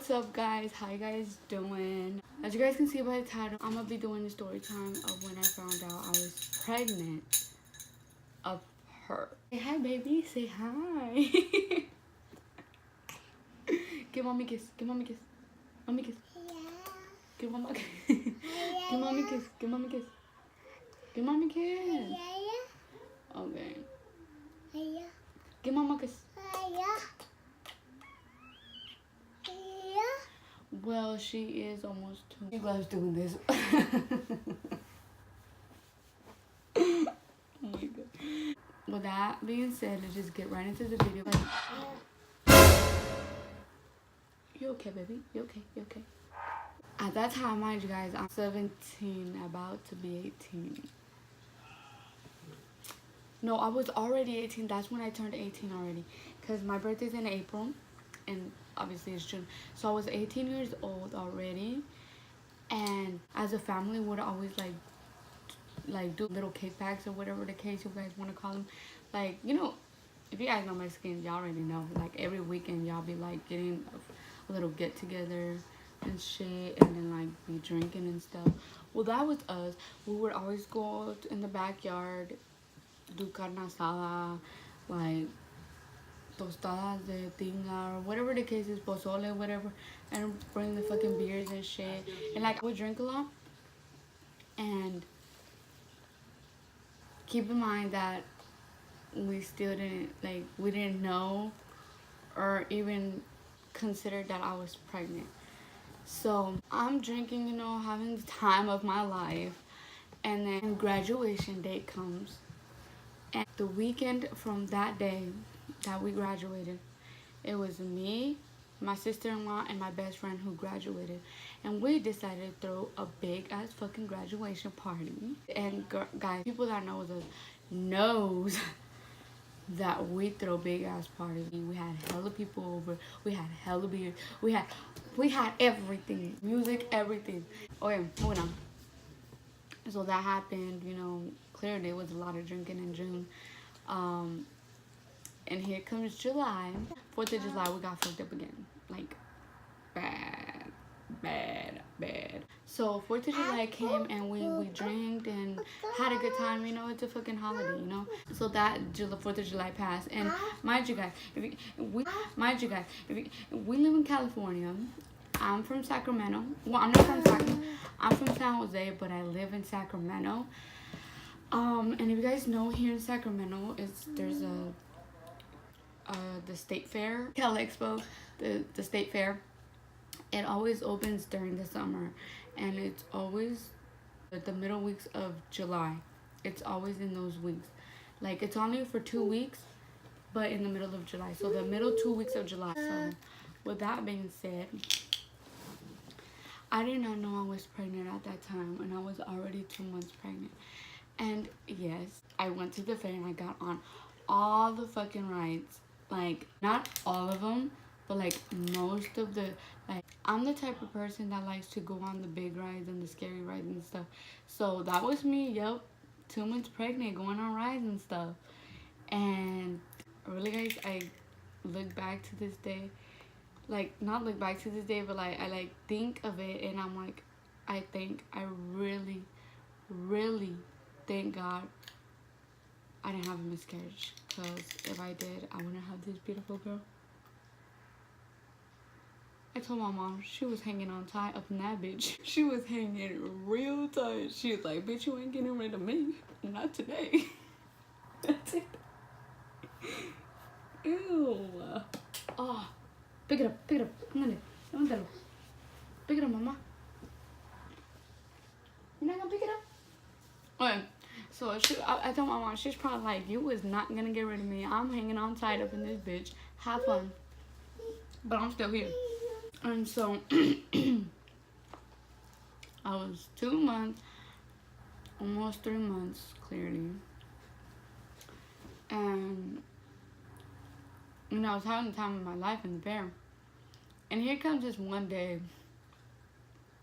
What's up, guys? How you guys doing? As you guys can see by the title, I'm gonna be doing a story time of when I found out I was pregnant of her. Say hi, baby. Say hi. Give mommy a kiss. Give mommy a kiss. Mommy a kiss. Give mama a kiss. Give mommy a kiss. Give mommy a kiss. Give mommy a kiss. Okay. Give mama a kiss. Well, she is almost 2. She loves doing this. Oh my god. With that being said, let's just get right into the video. You okay, baby? You okay? You okay? At that time, mind you guys, I'm 17, about to be 18. No, I was already 18. That's when I turned 18 already. Because my birthday's in April. And obviously it's June. So I was 18 years old already. And as a family, would always like do little kickbacks or whatever the case you guys want to call them. Like, you know, if you guys know Mexicans, y'all already know. Like every weekend, y'all be like getting a little get together and shit, and then like be drinking and stuff. Well, that was us. We would always go in the backyard, do carne asada, like tostadas de tinga or whatever the case is, pozole, whatever, and bring the fucking beers and shit. And like I would drink a lot. And keep in mind that we still didn't we didn't know or even consider that I was pregnant. So I'm drinking, you know, having the time of my life, and then graduation date comes, and the weekend from that day that we graduated, it was me, my sister-in-law, and my best friend who graduated, and we decided to throw a big ass fucking graduation party. And guys, people that knows us knows that we throw big ass parties. We had hella people over, we had hella beer, we had everything, music, everything. Okay, moving on. So that happened, you know. Clearly it was a lot of drinking in June. And here comes July. 4th of July, we got fucked up again. Like, bad. So 4th of July came, and we drank and had a good time. You know, it's a fucking holiday, you know. So that 4th of July passed, and mind you guys, we live in California. I'm from Sacramento. Well, I'm not from Sacramento. I'm from San Jose, but I live in Sacramento. And if you guys know, here in Sacramento, there's the state fair, Cal Expo, the state fair. It always opens during the summer, and it's always the middle weeks of July. It's always in those weeks. Like, it's only for 2 weeks, but in the middle of July. So the middle 2 weeks of July. So with that being said, I did not know I was pregnant at that time, and I was already 2 months pregnant. And yes, I went to the fair and I got on all the fucking rides. Like, not all of them, but like most of the, like, I'm the type of person that likes to go on the big rides and the scary rides and stuff. So that was me, yep, 2 months pregnant, going on rides and stuff. And really, guys, I look back to this day, like, not look back to this day, but like I like think of it, and I'm like, I really thank God I didn't have a miscarriage, because if I did, I wouldn't have this beautiful girl. I told my mom, she was hanging on tight up in that bitch. She was hanging real tight. She was like, bitch, you ain't getting rid of me. Not today. That's it. Ew. Oh, pick it up. Levántalo. Pick it up, mama. You're not gonna pick it up? Okay. So I told my mom, she's probably like, you was not gonna get rid of me. I'm hanging on tight up in this bitch. Have fun. But I'm still here. And so I was 2 months, almost 3 months, clearly. And, you know, I was having the time of my life in the fair. And here comes this one day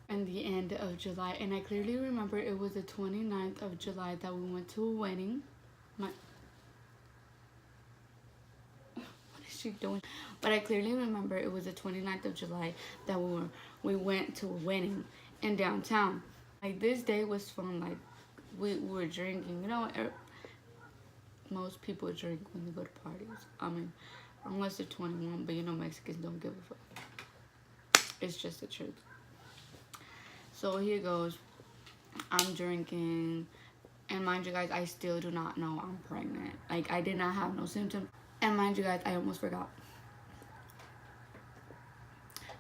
in the end of July, and I clearly remember it was the 29th of July that we went to a wedding. What is she doing? But I clearly remember it was the 29th of July that we went to a wedding in downtown. Like, this day was fun. Like, we were drinking. You know, most people drink when they go to parties. I mean, unless they're 21, but you know Mexicans don't give a fuck. It's just the truth. So here goes. I'm drinking. And mind you guys, I still do not know I'm pregnant. Like, I did not have no symptoms. And mind you guys, I almost forgot.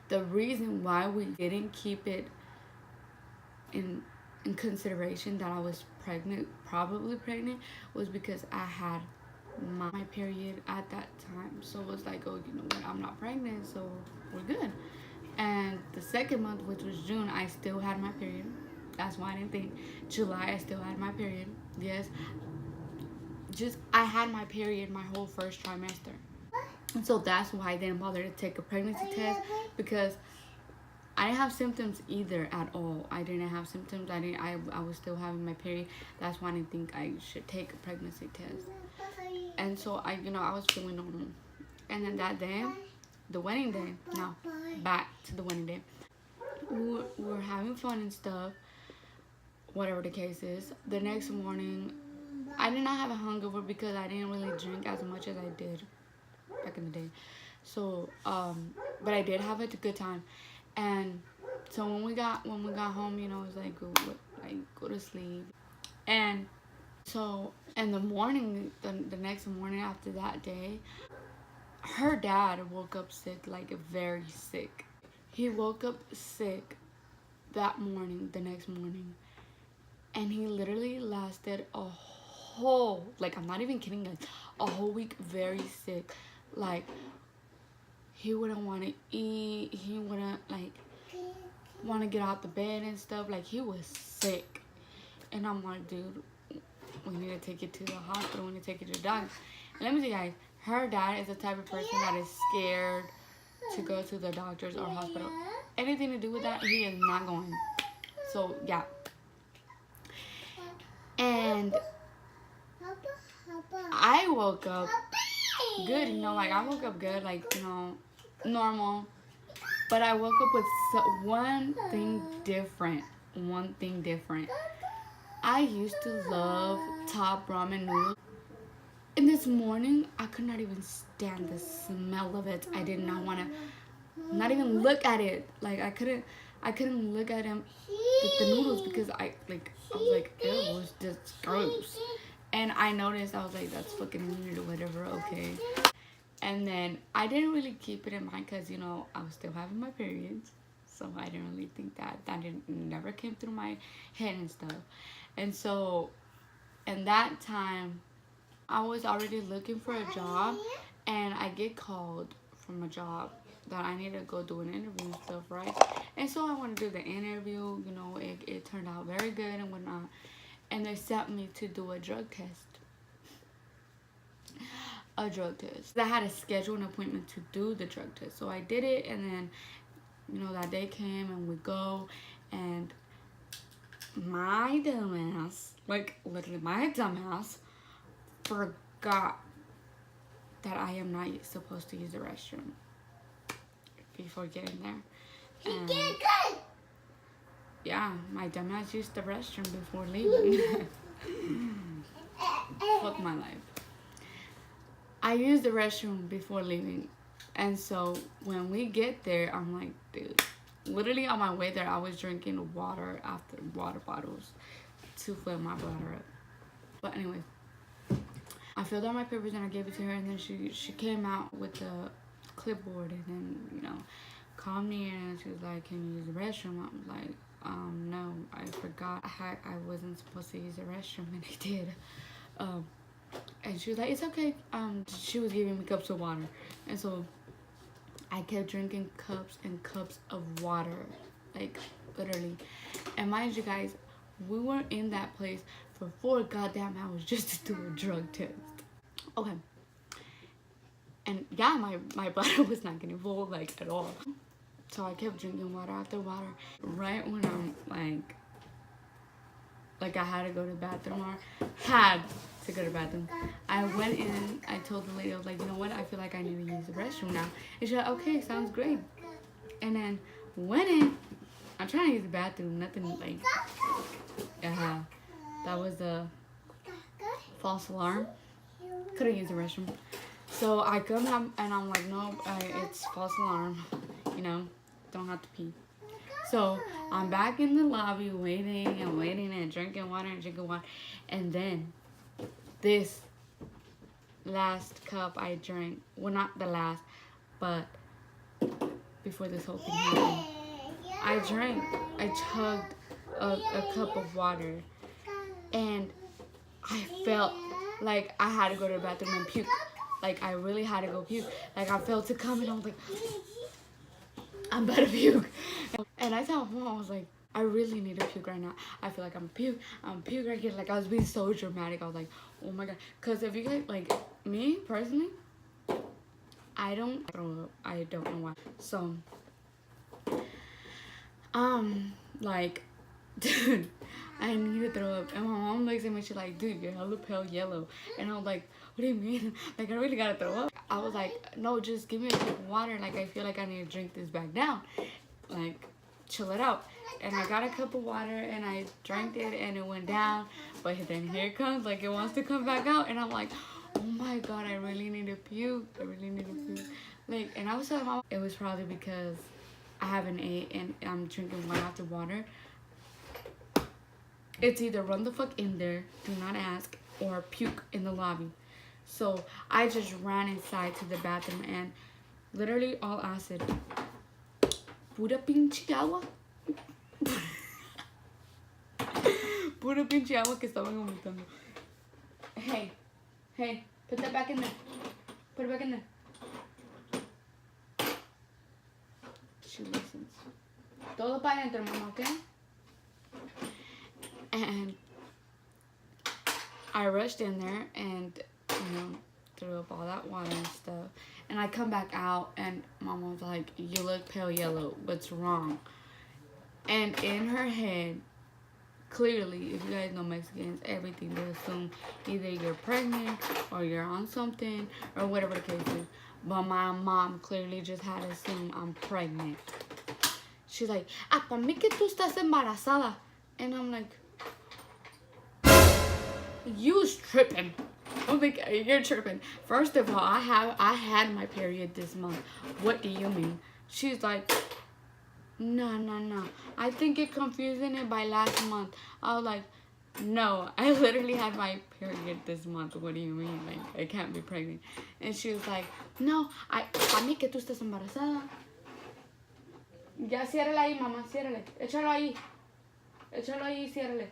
The reason why we didn't keep it in consideration that I was pregnant, probably pregnant, was because I had my period at that time. So it was like, oh, you know what, I'm not pregnant, so we're good. And the second month, which was June, I still had my period. That's why I didn't think. July, I still had my period. Yes. Just, I had my period my whole first trimester. And so that's why I didn't bother to take a pregnancy test, because I didn't have symptoms either at all. I didn't have symptoms. I was still having my period. That's why I didn't think I should take a pregnancy test. And so I was feeling normal. And then that day, the wedding day, now back to the wedding day, we were having fun and stuff, whatever the case is. The next morning, I did not have a hangover because I didn't really drink as much as I did back in the day. So, but I did have a good time. And so when we got home, it was like, go to sleep. And so in the morning, the next morning after that day, her dad woke up sick, like very sick. He woke up sick that morning, the next morning. And he literally lasted a whole, like, I'm not even kidding guys, a whole week very sick. Like, he wouldn't want to eat. He wouldn't, like, want to get out the bed and stuff. Like, he was sick. And I'm like, dude, we need to take you to the hospital. We need to take you to the doctor. And let me tell you guys, her dad is the type of person that is scared to go to the doctors or hospital. Anything to do with that, he is not going. So, yeah. And I woke up good, like, I woke up good, like, normal. But I woke up with one thing different. I used to love top ramen noodles. And this morning, I could not even stand the smell of it. I did not want to, not even look at it. Like, I couldn't look at them, the noodles, because I was like, it was just gross. And I noticed, I was like, that's fucking weird or whatever, okay. And then I didn't really keep it in mind because, I was still having my periods. So I didn't really think that never came through my head and stuff. And so, in that time, I was already looking for a job. And I get called from a job that I need to go do an interview and stuff, right? And so I want to do the interview. It turned out very good and whatnot. And they sent me to do a drug test. I had to schedule an appointment to do the drug test. So I did it, and then, that day came, and we go, and my dumbass, like, literally my dumbass, forgot that I am not supposed to use the restroom before getting there. And yeah, my dumbass used the restroom before leaving. Fuck my life. I used the restroom before leaving. And so when we get there, I'm like, dude, literally on my way there, I was drinking water after water bottles to fill my bladder up. But anyway, I filled out my papers and I gave it to her, and then she came out with the clipboard and then, called me in, and she was like, can you use the restroom? I was like, no, I forgot I wasn't supposed to use the restroom, and I did. And she was like, it's okay. She was giving me cups of water. And so I kept drinking cups and cups of water. Like, literally. And mind you guys, we were in that place for 4 goddamn hours just to do a drug test. Okay. And yeah, my bladder was not getting full, like, at all. So I kept drinking water after water. Right when I'm, like I had to go to the bathroom, or to go to the bathroom. I went in, I told the lady, I was like, you know what, I feel like I need to use the restroom now. And she's like, okay, sounds great. And then went in, I'm trying to use the bathroom, nothing like, that was a false alarm. Couldn't use the restroom. So I come up and I'm like, no, it's false alarm, you know, don't have to pee. So I'm back in the lobby waiting and drinking water. And then this last cup I drank, well, not the last, but before this whole thing happened, I chugged a cup of water, and I felt like I had to go to the bathroom and puke. Like, I really had to go puke. Like, I felt it coming. I was like, I'm about to puke. And I told mom, I was like, I really need to puke right now. I feel like I'm puke right here. Like, I was being so dramatic. I was like, oh my God. Because if you guys, like, me, personally, I don't throw up. I don't know why. So, like, dude, I need to throw up. And my mom looks at me, she's like, dude, you're hella pale yellow. And I was like, what do you mean? Like, I really gotta throw up. I was like, no, just give me a cup of water. Like, I feel like I need to drink this back down. Like, chill it out. And I got a cup of water and I drank it and it went down. But then here it comes, like, it wants to come back out. And I'm like, oh my God, I really need to puke. I really need to puke. Like, and I was telling mom, it was probably because I haven't ate and I'm drinking one after water. It's either run the fuck in there, do not ask, or puke in the lobby. So I just ran inside to the bathroom and literally all acid. Pura pinche agua. Pura pinche agua que estaban vomitando. Hey, put that back in there. Put it back in there. She listens. Todo para adentro, mama, okay? And I rushed in there and, you know, threw up all that water and stuff. And I come back out and mama was like, you look pale yellow. What's wrong? And in her head, clearly, if you guys know Mexicans, everything they assume either you're pregnant or you're on something or whatever the case is. But my mom clearly just had to assume I'm pregnant. She's like, para mí que tú estás embarazada. And I'm like, you's tripping. I'm like, you're tripping. First of all, I had my period this month. What do you mean? She's like, no. I think you're confusing it by last month. I was like, no, I literally had my period this month. What do you mean? Like, I can't be pregnant. And she was like, no, a mí que tú estás embarazada. Ya ciérrale ahí, mamá, ciérrale. Échalo ahí, ciérrale.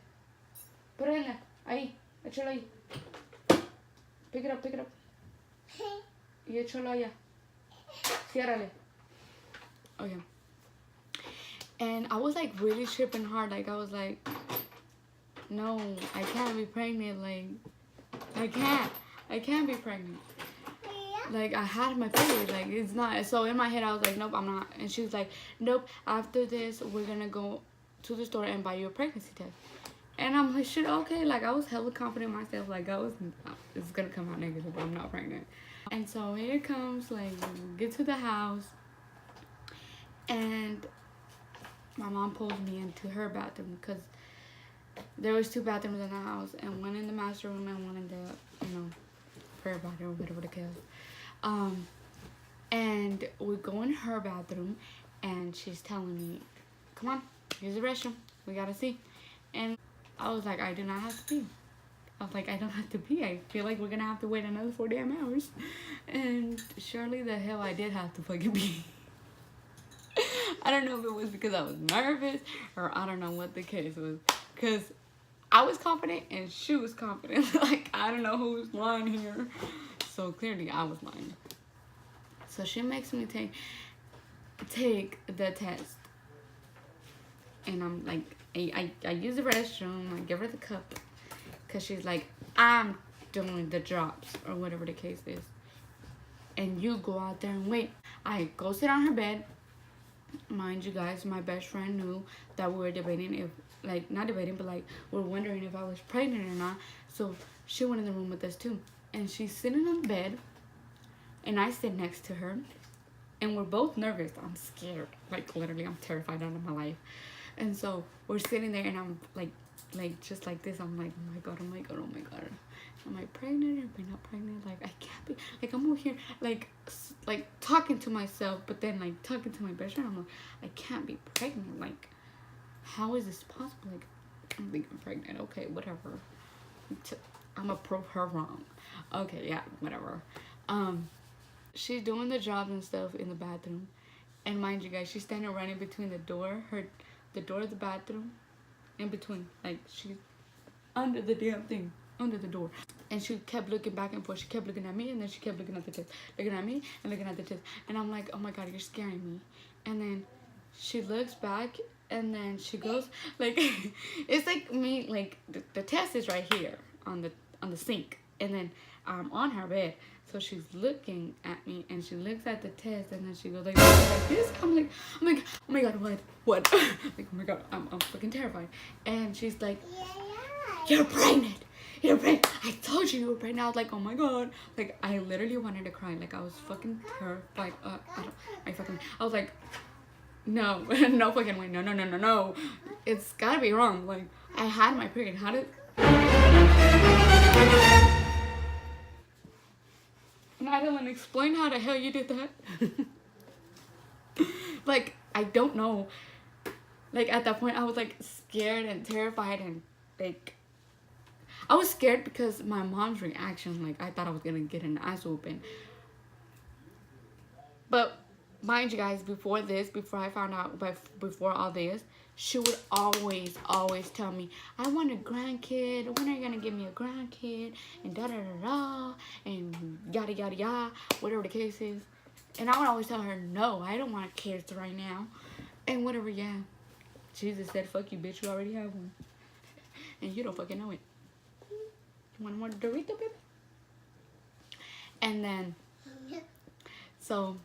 Prende, ahí, échalo ahí. Pick it up. Y échalo allá. Ciérrale. Okay. And I was like really tripping hard. Like, I was like, no, I can't be pregnant. Like, I can't be pregnant. Like, I had my period. Like, it's not. So in my head, I was like, nope, I'm not. And she was like, nope, after this, we're gonna go to the store and buy you a pregnancy test. And I'm like, shit, okay. Like, I was hella confident in myself. Like, it's gonna come out negative, but I'm not pregnant. And so here it comes. Like, we get to the house, and my mom pulls me into her bathroom because there was 2 bathrooms in the house, and one in the master room and one in the, you know, prayer bathroom, whatever the case. And we go in her bathroom, and she's telling me, come on, use the restroom. We gotta see. And I was like, I do not have to pee. I was like, I don't have to pee. I feel like we're gonna have to wait another 4 damn hours. And surely the hell I did have to fucking pee. I don't know if it was because I was nervous or I don't know what the case was. Because I was confident and she was confident. Like, I don't know who's lying here. So clearly I was lying. So she makes me take the test. And I'm like, I use the restroom. I give her the cup. Because she's like, I'm doing the drops or whatever the case is. And you go out there and wait. I go sit on her bed. Mind you guys, my best friend knew that we were debating if, like, not debating, but like, we're wondering if I was pregnant or not. So she went in the room with us too. And she's sitting on the bed, and I sit next to her. And we're both nervous. I'm scared. Like, literally, I'm terrified out of my life. And so we're sitting there, and I'm like just like this. I'm like, oh my god, oh my god, oh my god. Am I pregnant or am I not pregnant? Like, I can't be. Like, I'm over here, like talking to myself, but then like talking to my best friend. I'm like, I can't be pregnant. Like, how is this possible? Like, I don't think I'm pregnant. Okay, whatever. I'm gonna prove her wrong. Okay, yeah, whatever. She's doing the jobs and stuff in the bathroom, and mind you guys, she's standing right in between the door of the bathroom, in between, like, she's under the damn thing, under the door. And she kept looking back and forth. She kept looking at me, and then she kept looking at the test, looking at me and looking at the test. And I'm like, oh my god, you're scaring me. And then she looks back, and then she goes like it's like me, like the test is right here on the sink, and then I'm on her bed. So she's looking at me, and she looks at the test, and then she goes like this. I'm like, oh my god, what? Like, oh my god, I'm fucking terrified. And she's like, you're pregnant. You're pregnant. I told you you were pregnant. I was like, oh my god. Like, I literally wanted to cry. Like, I was fucking terrified. I was like, no, no fucking way. No. It's gotta be wrong. Like, I had my period. How did... Madeline, explain how the hell you did that. Like, I don't know. Like, at that point, I was like scared and terrified, and like, I was scared because my mom's reaction. Like, I thought I was gonna get an ass whooping. But mind you guys, before I found out, before all this, she would always tell me, I want a grandkid. When are you gonna give me a grandkid? And da da da da, and yada yada yada, whatever the case is. And I would always tell her, no, I don't want kids right now. And whatever, yeah. Jesus said, fuck you, bitch, you already have one. And you don't fucking know it. You want more Dorito, baby? And then, so,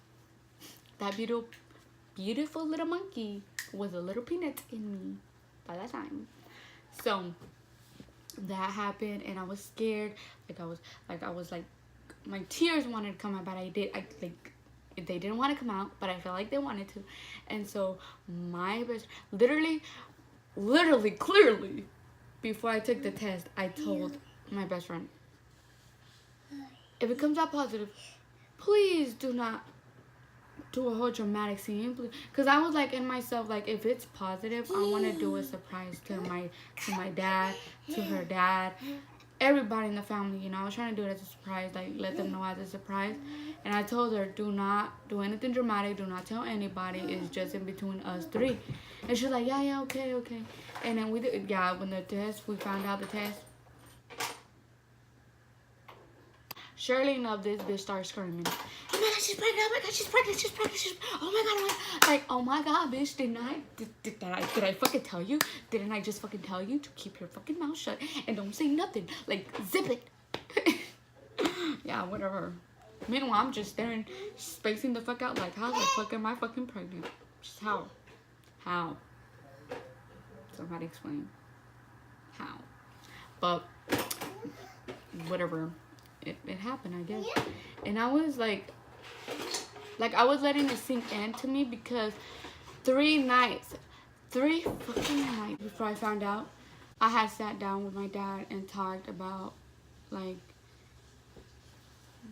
that beautiful little monkey was a little peanut in me by that time. So that happened, and I was scared. I was like my tears wanted to come out, but they didn't want to come out, but I felt like they wanted to. And so my best, literally clearly, before I took the test, I told my best friend, if it comes out positive, please do not do a whole dramatic scene, because I was like in myself, like, if it's positive, I want to do a surprise to my dad, to her dad, everybody in the family, you know. I was trying to do it as a surprise, like, let them know as a surprise. And I told her, do not do anything dramatic, do not tell anybody, it's just in between us three. And she's like, yeah, okay. And then we did, when we found out the test, surely enough, this bitch started screaming, oh my god, she's pregnant, oh my god, she's pregnant, oh my god, like, oh my god, bitch, did I fucking tell you? Didn't I just fucking tell you to keep your fucking mouth shut and don't say nothing? Like, zip it. Yeah, whatever. Meanwhile, I'm just staring, spacing the fuck out, like, how the fuck am I fucking pregnant? Just how? Somebody explain. How? But, whatever. It happened, I guess. And I was like I was letting it sink into me, because 3 fucking nights before I found out, I had sat down with my dad and talked about, like,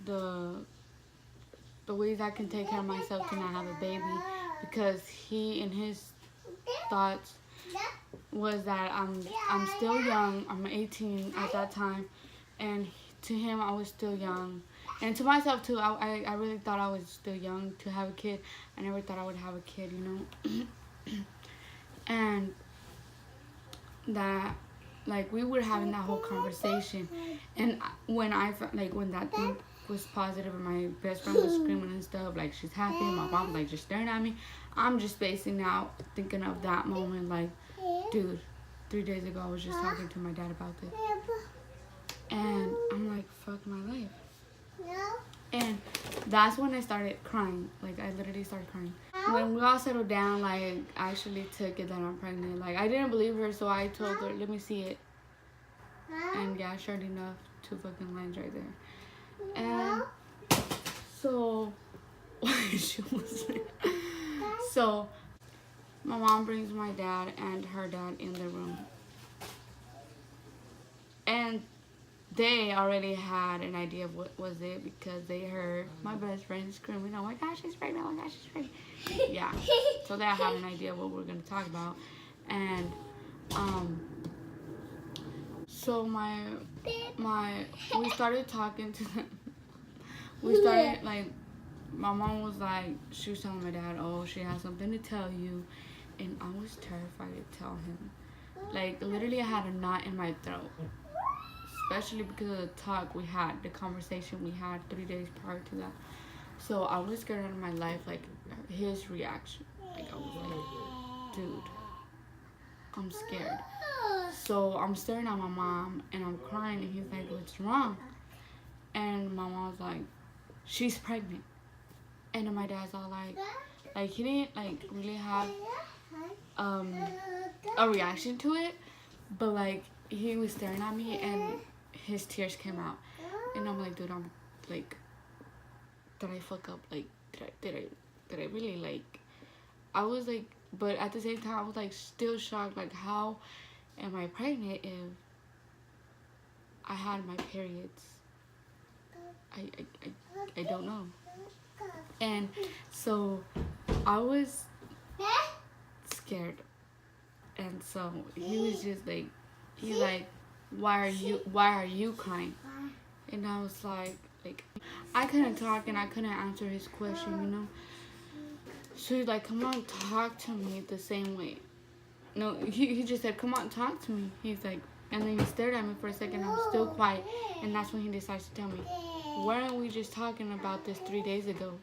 the ways I can take care of myself to not have a baby, because he, in his thoughts, was that I'm still young. I'm 18 at that time, and to him, I was still young. And to myself, too, I really thought I was still young to have a kid. I never thought I would have a kid, you know. And that, like, we were having that whole conversation. And when that thing was positive and my best friend was screaming and stuff, like, she's happy, and my mom, like, just staring at me, I'm just spacing out, thinking of that moment, like, dude, 3 days ago, I was just talking to my dad about this. And I'm like, fuck my life. And that's when I started crying. Like, I literally started crying. when we all settled down, like, I actually took it that I'm pregnant. Like, I didn't believe her, so I told her, let me see it. And yeah, sure enough, 2 fucking lines right there. And so, she was so my mom brings my dad and her dad in the room. And they already had an idea of what was it because they heard my best friend screaming, oh my gosh, she's pregnant, oh my gosh, she's pregnant. Yeah. So they had an idea of what we're going to talk about. And so we started talking to them. We started, like, my mom was like, she was telling my dad, oh, she has something to tell you. And I was terrified to tell him. Like, literally I had a knot in my throat. Especially because of the talk we had, the conversation we had 3 days prior to that. So I was scared out of my life, like, his reaction. Like, I was like, dude, I'm scared. So I'm staring at my mom and I'm crying and he's like, what's wrong? And my mom was like, she's pregnant. And then my dad's all like he didn't like really have a reaction to it, but like he was staring at me and his tears came out. And I'm like, dude, I'm like, did I fuck up? Like, did I really, like, I was like, but at the same time I was like still shocked, like, how am I pregnant if I had my periods? I don't know. And so I was scared. And so he was just like, he's like, why are you crying? And I was like I couldn't talk and I couldn't answer his question, you know. So he's like, come on, talk to me the same way. No, he just said, come on, talk to me. He's like, and then he stared at me for a second. I was still quiet, and that's when he decides to tell me, weren't we just talking about this 3 days ago?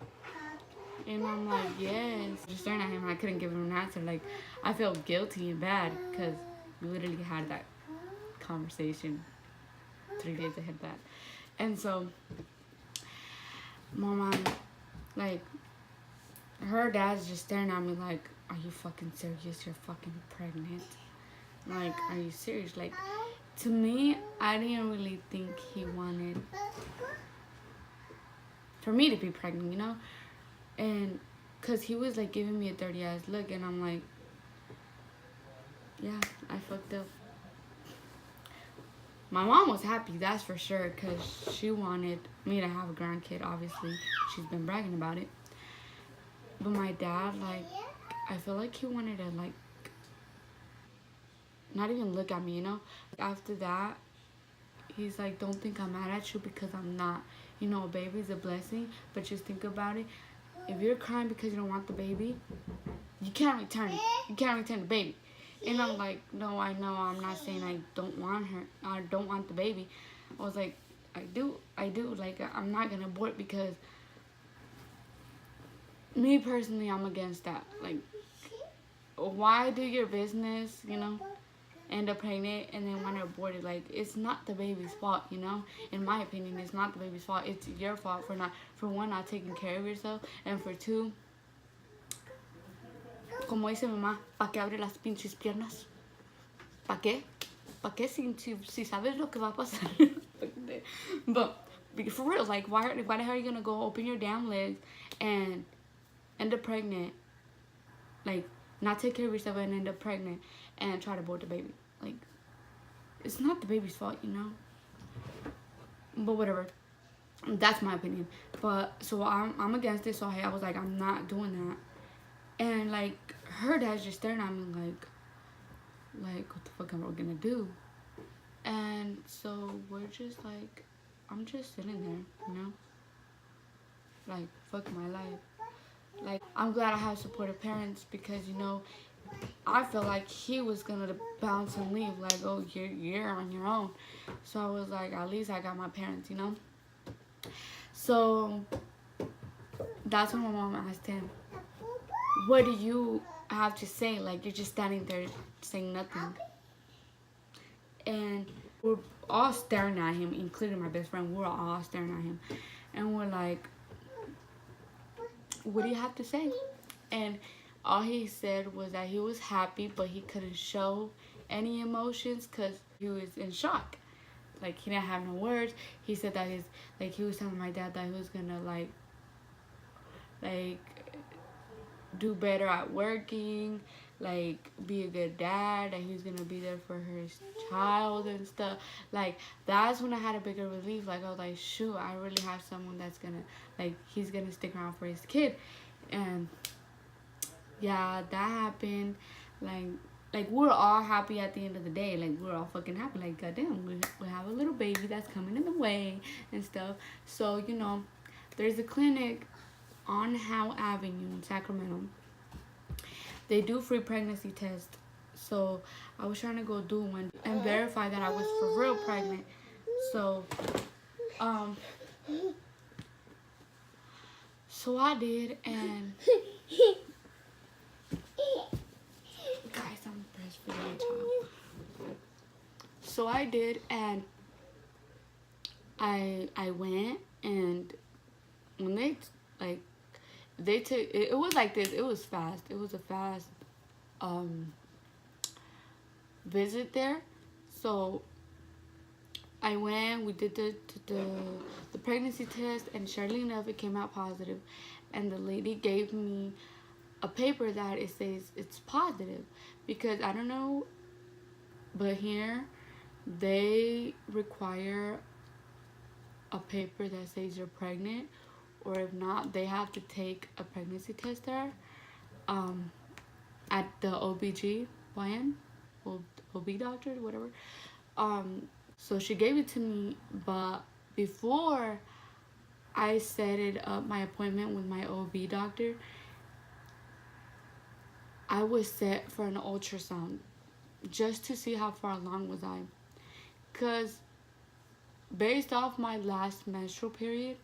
And I'm like, yes. Just staring at him, I couldn't give him an answer. Like, I felt guilty and bad because we literally had that conversation 3 days ahead of that. And so my mom, like, her dad's just staring at me like, are you fucking serious? You're fucking pregnant. Like, are you serious? Like, to me, I didn't really think he wanted for me to be pregnant, you know? And because he was like giving me a dirty ass look, and I'm like, yeah, I fucked up. My mom was happy, that's for sure, because she wanted me to have a grandkid, obviously. She's been bragging about it. But my dad, like, I feel like he wanted to, like, not even look at me, you know? After that, he's like, don't think I'm mad at you because I'm not. You know, a baby's a blessing, but just think about it. If you're crying because you don't want the baby, you can't return it. You can't return the baby. And I'm like, no, I know. I'm not saying I don't want her. I don't want the baby. I was like, I do. Like, I'm not going to abort because me personally, I'm against that. Like, why do your business, you know, end up pregnant and then want to abort it? Like, it's not the baby's fault, you know? In my opinion, it's not the baby's fault. It's your fault for one, not taking care of yourself, and for two, como dice mamá, ¿pa' qué abre las pinches piernas? ¿Pa' qué? ¿Pa' qué si sabes lo que va a pasar? But for real, like, why the hell are you gonna go open your damn legs and end up pregnant? Like, not take care of yourself and end up pregnant and try to abort the baby. Like, it's not the baby's fault, you know? But whatever. That's my opinion. But, so I'm against it, so I was like, I'm not doing that. And, like, her dad's just staring at me like, what the fuck am I gonna do? And so we're just like, I'm just sitting there, you know? Like, fuck my life. Like, I'm glad I have supportive parents because, you know, I felt like he was gonna bounce and leave. Like, oh, you're on your own. So I was like, at least I got my parents, you know? So that's when my mom asked him, what do you have to say? Like, you're just standing there saying nothing. And we're all staring at him, including my best friend. We're all staring at him. And we're like, what do you have to say? And all he said was that he was happy, but he couldn't show any emotions because he was in shock. Like he didn't have no words. He said that his like he was telling my dad that he was gonna like do better at working, like be a good dad, that he was gonna be there for his child and stuff. Like that's when I had a bigger relief. Like I was like, shoot, I really have someone that's gonna like he's gonna stick around for his kid. And yeah, that happened. Like we're all happy at the end of the day. Like we're all fucking happy. Like goddamn, we have a little baby that's coming in the way and stuff. So there's a clinic on Howe Avenue in Sacramento. They do free pregnancy tests. So I was trying to go do one and verify that I was for real pregnant. So um so I did, and guys, I'm breastfeeding a child. So I did, and I went, and when like they took it was like this. It was fast. It was a fast um visit there. So I went. We did the pregnancy test, and surely enough, it came out positive. And the lady gave me a paper that it says it's positive, because I don't know, but here they require a paper that says you're pregnant, or if not, they have to take a pregnancy test there um, at the OBGYN, OB doctor, whatever. Um, so she gave it to me, but before I set it up my appointment with my OB doctor, I was set for an ultrasound just to see how far along was I. Because based off my last menstrual period,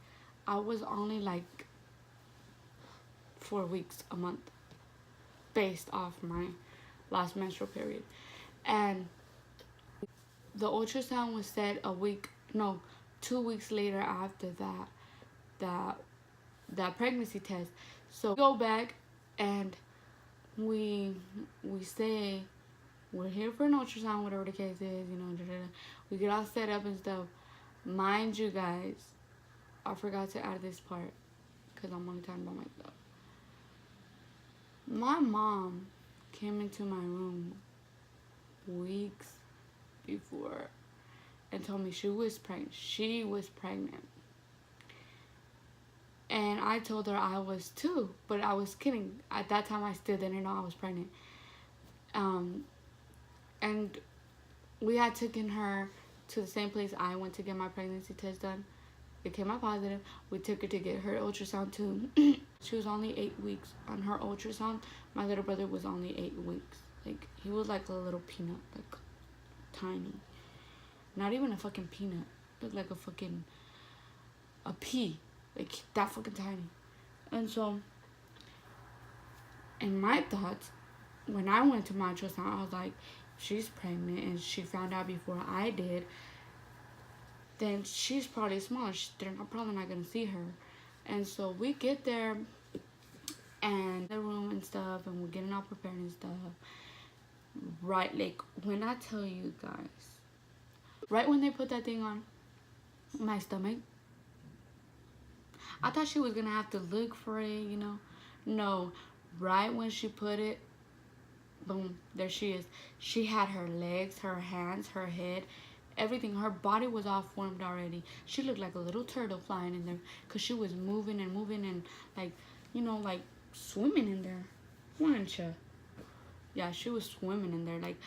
I was only like 4 weeks, a month, based off my last menstrual period. And the ultrasound was set a week, no, 2 weeks later after that that pregnancy test. So we go back, and we say we're here for an ultrasound, whatever the case is, we get all set up and stuff. Mind you guys, I forgot to add this part because I'm only talking about myself. My mom came into my room weeks before and told me she was pregnant. She was pregnant. And I told her I was too, but I was kidding. At that time, I still didn't know I was pregnant. And we had taken her to the same place I went to get my pregnancy test done. It came out positive. We took her to get her ultrasound too. She was only 8 weeks on her ultrasound. My little brother was only 8 weeks. Like, he was like a little peanut, like tiny. Not even a fucking peanut. Looked like a pea. Like, that fucking tiny. And so, in my thoughts, when I went to my ultrasound, I was like, she's pregnant and she found out before I did, then she's probably small. They're probably not going to see her. And so we get there and the room and stuff, and we're getting all prepared and stuff. Right, like, when I tell you guys, right when they put that thing on my stomach, I thought she was going to have to look for it, No, right when she put it, boom, there she is. She had her legs, her hands, her head, everything. Her body was all formed already. She looked like a little turtle flying in there because she was moving and moving and like swimming in there. Weren't you? Yeah, she was swimming in there. Like,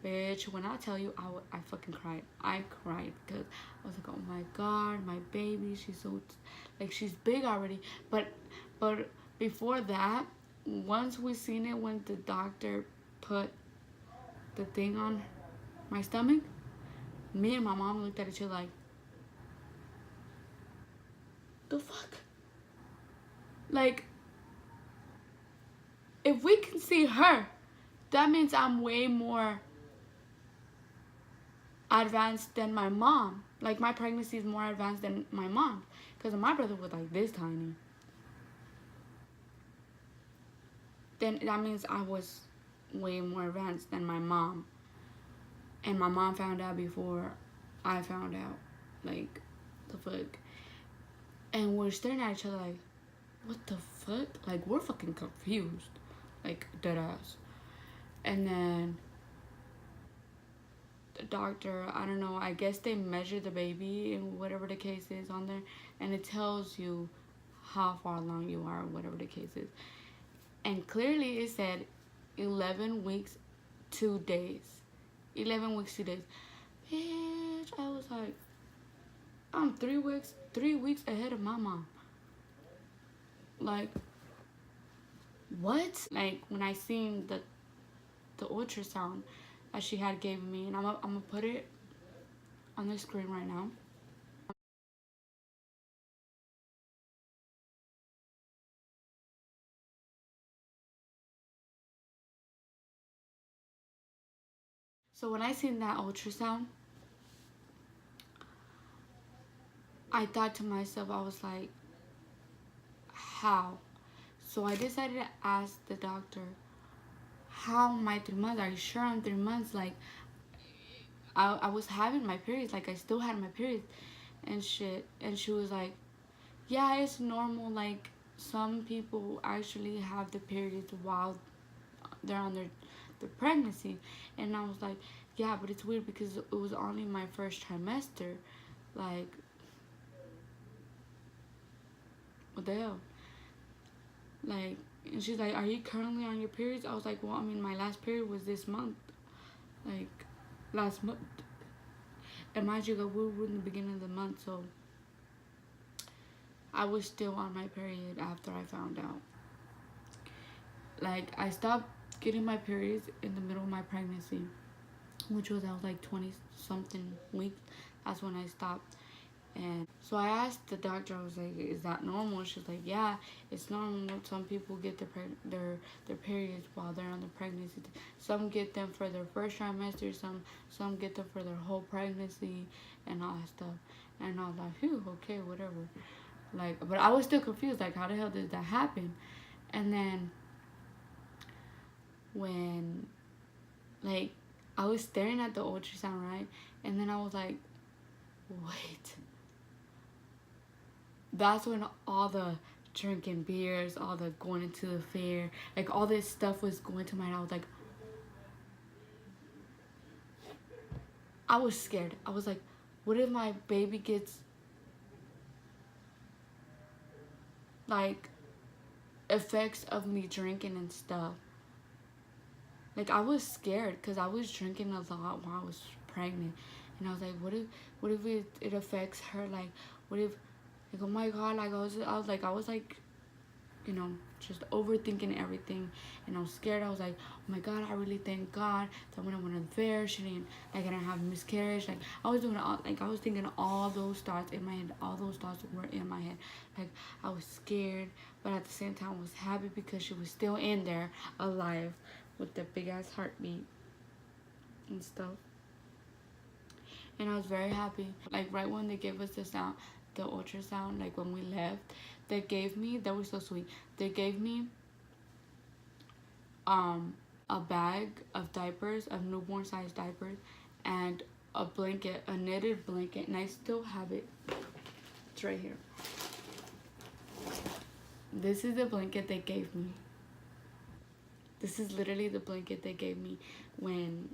bitch, when I tell you, I fucking cried. I cried because I was like, oh my God, my baby. She's so, she's big already. But before that, once we seen it, when the doctor put the thing on my stomach, me and my mom looked at each other like, the fuck? Like, if we can see her, that means I'm way more advanced than my mom. Like, my pregnancy is more advanced than my mom, because my brother was like this tiny. then that means I was way more advanced than my mom. And my mom found out before I found out. Like, the fuck. And we're staring at each other like, what the fuck? Like, we're fucking confused. Like, dead ass. And then the doctor, I don't know, I guess they measure the baby and whatever the case is on there. And it tells you how far along you are, whatever the case is. And clearly it said 11 weeks, 2 days. 11 weeks, 2 days. Bitch, I was like, I'm 3 weeks ahead of my mom. Like, what? Like, when I seen the ultrasound that she had gave me, and I'm gonna put it on the screen right now. So when I seen that ultrasound, I thought to myself, I was like, how? So I decided to ask the doctor, how am I 3 months? Are you sure I'm 3 months? Like, I was having my periods, like I still had my periods and shit. And she was like, yeah, it's normal. Like, some people actually have the periods while they're on their pregnancy. And I was like, yeah, but it's weird because it was only my first trimester. Like, what the hell? Like, and she's like, are you currently on your periods? I was like, well, I mean, my last period was this month. Like, last month. And mind you, we were in the beginning of the month, so I was still on my period after I found out. Like, I stopped getting my periods in the middle of my pregnancy, which was, I was like 20 something weeks. That's when I stopped. And so I asked the doctor, I was like, is that normal? She's like, yeah, it's normal. Some people get their periods while they're on the pregnancy. Some get them for their first trimester, some get them for their whole pregnancy and all that stuff. And I was like, phew, okay, whatever. Like, but I was still confused, like, how the hell did that happen? And then when, like, I was staring at the ultrasound, right? And then I was like, wait. That's when all the drinking beers, all the going into the fair, like, all this stuff was going to my mind. I was like, I was scared. I was like, what if my baby gets, like, effects of me drinking and stuff? Like, I was scared because I was drinking a lot while I was pregnant. And I was like, what if it affects her? Like, what if, like, oh my God, like, I was like, you know, just overthinking everything. And I was scared. I was like, oh my God, I really thank God that when I went on the fair, she didn't, like, I didn't have a miscarriage. Like, I was doing all, like, I was thinking all those thoughts in my head. All those thoughts were in my head. Like, I was scared, but at the same time, I was happy because she was still in there, alive, with the big ass heartbeat and stuff. And I was very happy. Like, right when they gave us the ultrasound, like, when we left, they were so sweet. They gave me a bag of diapers, of newborn size diapers, and a blanket, a knitted blanket, and I still have it. It's right here. This is the blanket they gave me. This is literally the blanket they gave me when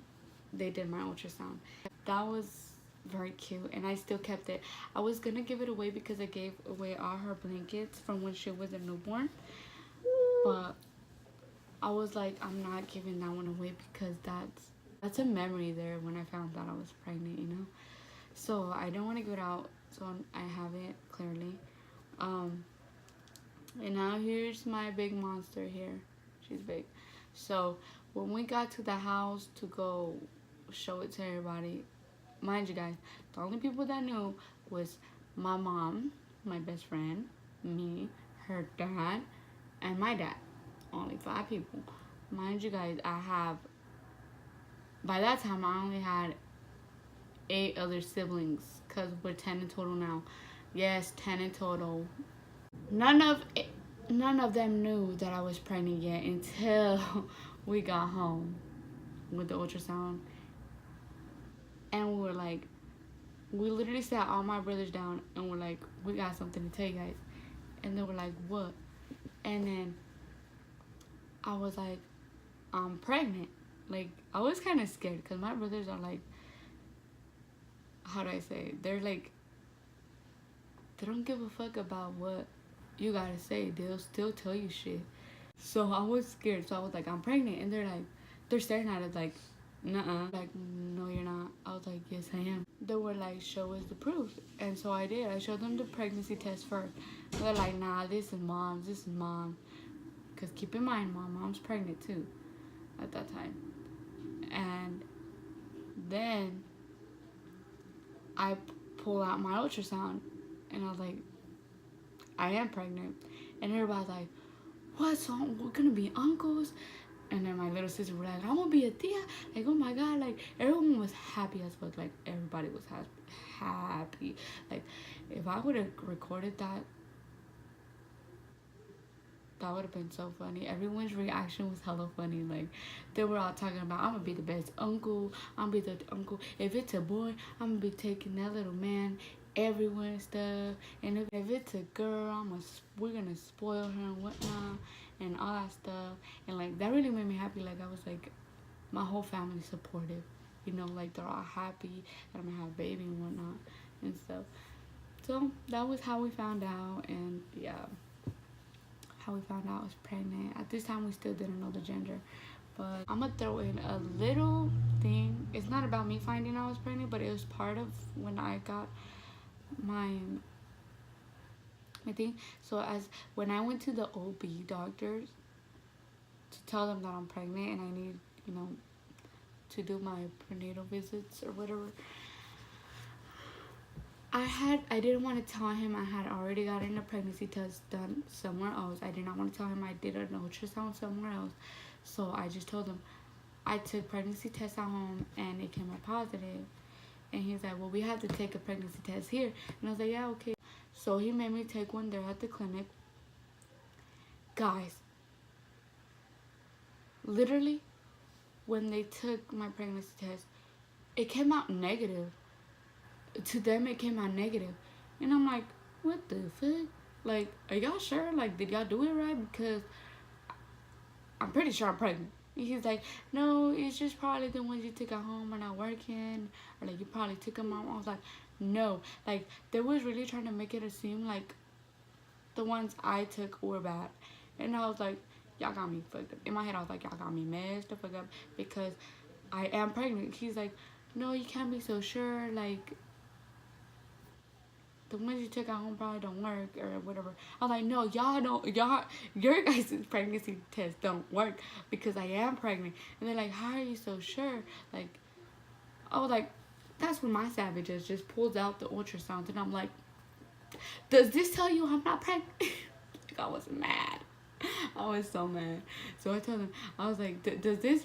they did my ultrasound. That was very cute, and I still kept it. I was gonna give it away because I gave away all her blankets from when she was a newborn, but I was like, I'm not giving that one away because that's a memory there when I found out I was pregnant, you know. So I don't want to give it out, so I have it clearly. And now here's my big monster here. She's big. So when we got to the house to go show it to everybody, mind you guys, the only people that knew was my mom, my best friend, me, her dad, and my dad. Only 5 people. Mind you guys, by that time I only had 8 other siblings, because we're 10 in total now. Yes, 10 in total. None of it, none of them knew that I was pregnant yet until we got home with the ultrasound. And we were like, we literally sat all my brothers down and we're like, we got something to tell you guys. And they were like, what? And then I was like, I'm pregnant. Like, I was kind of scared because my brothers are like, how do I say? They're like, they don't give a fuck about what you gotta say. They'll still tell you shit. So I was scared. So I was like, I'm pregnant. And they're like, they're staring at it like, nuh-uh. Like, no, you're not. I was like, yes, I am. They were like, show us the proof. And so I did. I showed them the pregnancy test first. They're like, nah, this is mom's. This is mom. Because keep in mind, mom's pregnant too at that time. And then I pull out my ultrasound. And I was like, I am pregnant. And everybody's like, what? So we're gonna be uncles? And then my little sister was like, I'm gonna be a tia. Like, oh my god, like everyone was happy as fuck. Like everybody was happy. Like if I would have recorded that, that would have been so funny. Everyone's reaction was hella funny. Like they were all talking about, I'm gonna be the best uncle. I'm gonna be the uncle. If it's a boy, I'm gonna be taking that little man everywhere and stuff. And if it's a girl, we're gonna spoil her and whatnot and all that stuff. And like that really made me happy. Like I was like, my whole family's supportive. You know, like they're all happy that I'm gonna have a baby and whatnot and stuff. So that was how we found out. And yeah, how we found out I was pregnant. At this time, we still didn't know the gender. But I'm gonna throw in a little thing. It's not about me finding out I was pregnant, but it was part of when I got my thing. So as when I went to the OB doctors to tell them that I'm pregnant and I need, you know, to do my prenatal visits or whatever, I didn't want to tell him I had already gotten a pregnancy test done somewhere else. I did not want to tell him I did an ultrasound somewhere else. So I just told him I took pregnancy tests at home and it came out positive. And he's like, well, we have to take a pregnancy test here. And I was like, yeah, okay. So he made me take one there at the clinic. Guys, literally, when they took my pregnancy test, it came out negative. To them, it came out negative. And I'm like, what the fuck? Like, are y'all sure? Like, did y'all do it right? Because I'm pretty sure I'm pregnant. He's like, no, it's just probably the ones you took at home are not working. Or, like, you probably took them out. I was like, no. Like, they was really trying to make it seem like the ones I took were bad. And I was like, y'all got me fucked up. In my head, I was like, y'all got me messed the fuck up because I am pregnant. He's like, no, you can't be so sure. Like, the ones you took at home probably don't work or whatever. I was like, no, your guys' pregnancy test don't work because I am pregnant. And they're like, how are you so sure? Like, I was like, that's when my savages just pulls out the ultrasound and I'm like, does this tell you I'm not pregnant? Like, I was mad. I was so mad. So I told him, I was like, does this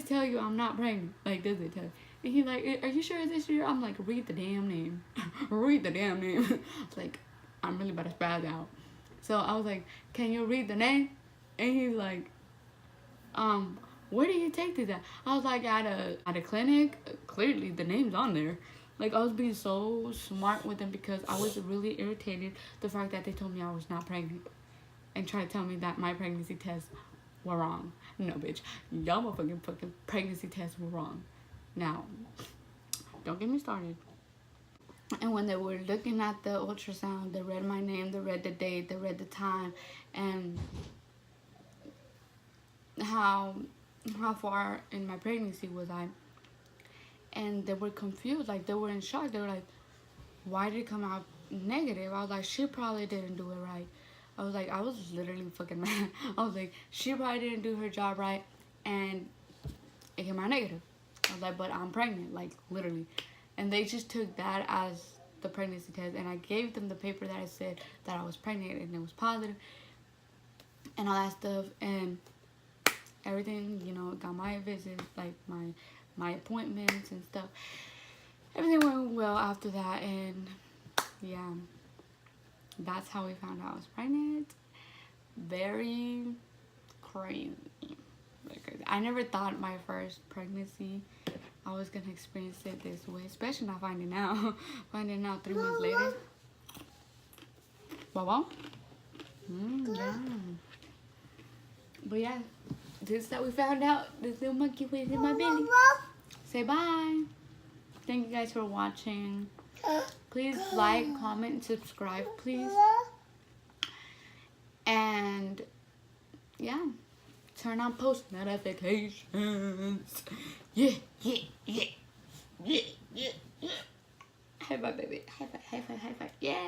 tell you I'm not pregnant? Like, does it tell you? And he's like, are you sure it's this year? I'm like, read the damn name. Read the damn name. Like, I'm really about to spaz out. So I was like, can you read the name? And he's like, where do you take this at? I was like, at a clinic. Clearly, the name's on there. Like, I was being so smart with them because I was really irritated the fact that they told me I was not pregnant and tried to tell me that my pregnancy tests were wrong. No, bitch. Y'all motherfucking fucking pregnancy tests were wrong. Now, don't get me started. And when they were looking at the ultrasound, they read my name, they read the date, they read the time, and how far in my pregnancy was I. And they were confused, like they were in shock. They were like, why did it come out negative? I was like, she probably didn't do it right. I was literally fucking mad. I was like, she probably didn't do her job right, and it came out negative. I was like, but I'm pregnant, like literally. And they just took that as the pregnancy test, and I gave them the paper that I said that I was pregnant and it was positive and all that stuff, and everything, you know, got my visits, like my appointments and stuff. Everything went well after that, and yeah. That's how we found out I was pregnant. Very crazy. Very crazy. I never thought my first pregnancy I was gonna experience it this way, especially not finding out. Finding out 3 months later. Wow. Yeah. But yeah, this is how we found out this little monkey was in my belly. Say bye. Thank you guys for watching. Please like, comment, and subscribe, please. And yeah, turn on post notifications. Yeah. High five, baby. High five. Yeah.